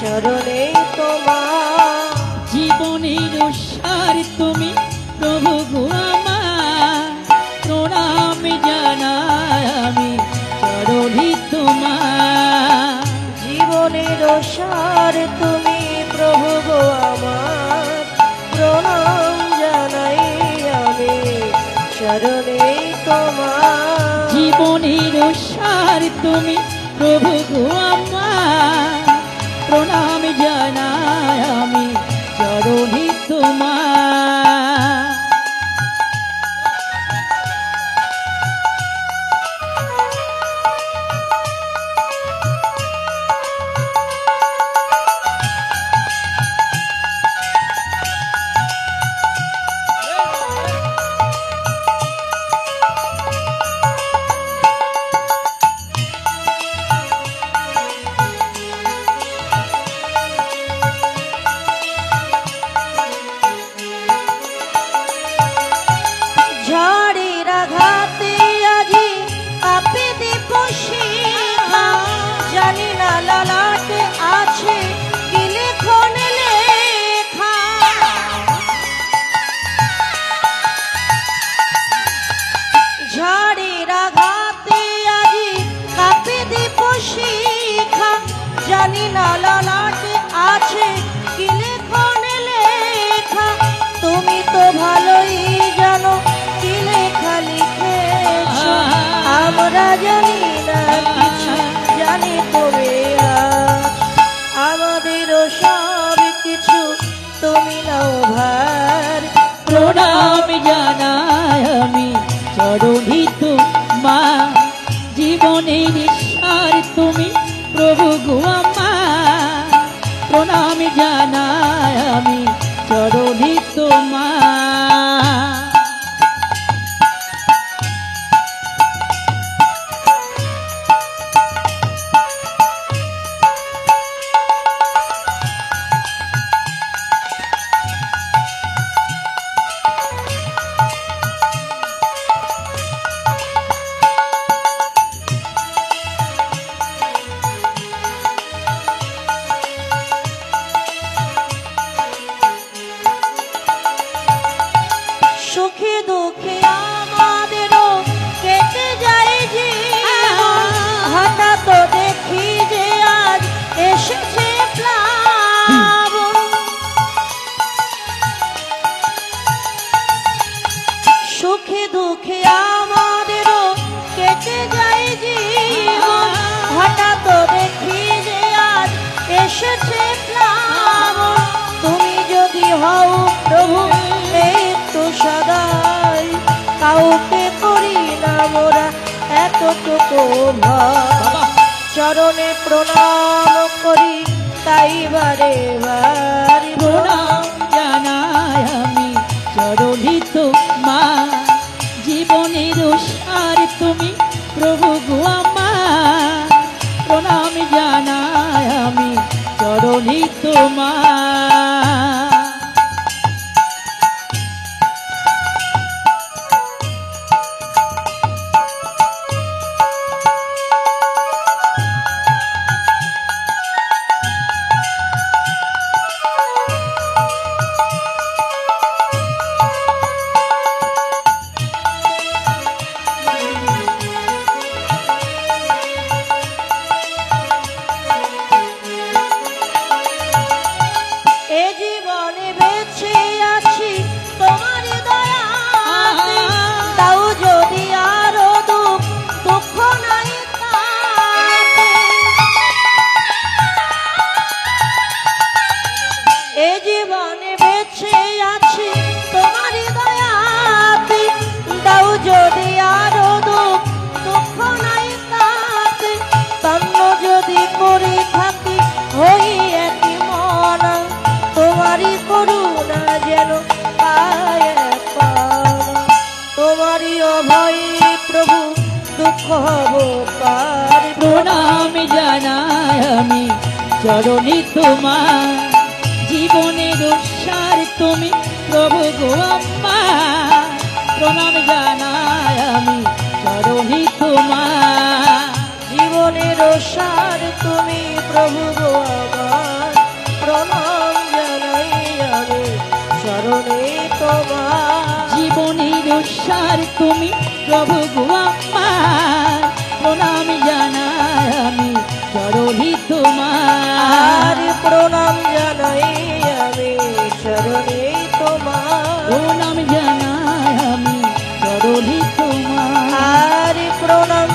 চরণে তোমার। জীবনের সার তুমি প্রভু গো আমার, প্রণাম জানাই আমি চরণে তোমার। জীবনের সার তুমি প্রভু গো আমার, প্রণাম জানাই আমি চরণে তোমার। জীবনের সার তুমি প্রভু গো আমার, প্রণাম জানাই আমি চরণে তোমার। ঝড়ের আঘাতে আজি কাঁপে দীপশিখা, জানি না ললাটে আছে কি লেখন লেখা। ঝড়ের আঘাতে আজি কাঁপে দীপশিখা, জানি না ললাটে আছে কি লেখন লেখা। তুমি তো ভালোই জানো কি লেখা লিখেছো, আমরা জানি না কিছু, জানি তবে আজ আমাদেরও সব কিছু তুমি নাও ভার। প্রণাম জানাই আমি চরণে তোমার। জীবনের সার তুমি প্রভু গো আমার, প্রণাম জানাই আমি চরণে তোমার। সুখে দুঃখে আমাদেরও কেটে যায় জীবন, হঠাৎ দেখি যে আজ এসেছে প্লাবন। সুখে দুঃখে আমাদেরও কেটে যায় জীবন, হঠাৎ দেখি যে আজ এসেছে প্লাবন। তুমি যদি হও প্রভু একটু সদাই, কাউকে করি না মোরা এতটুকু ভয়। চরণে প্রণাম করি তাই বারে বারে প্রণাম জানাই আমি চরণে তোমার। জীবনের সার তুমি প্রভু গো আমার, প্রণাম জানাই আমি চরণে তোমার। এ জীবনে বেঁচে আছি তোমার দয়াতে, তাও যদি আরো দুঃখ দুঃখ নাই তাতে। এ জীবনে বেঁচে আছি তোমার দয়াতে, তাও যদি আরো দুঃখ দুঃখ নাই তাতে। তন্ন যদি করে থাকি হই একই মনা, তোমারই করুণা যেন পায় পাওয়া। তোমারই অভয় প্রভু দুঃখ হব পার। প্রণাম জানাই আমি চরণে তোমার। জীবনের সার তুমি প্রভু গো আমার, প্রণাম জানাই আমি চরণে তোমার। জীবনের সার তুমি প্রভু গো আমার, প্রণাম জানাই আমি চরণে তোমার, প্রণাম জানাই আমি চরণে তোমার। আর প্রণাম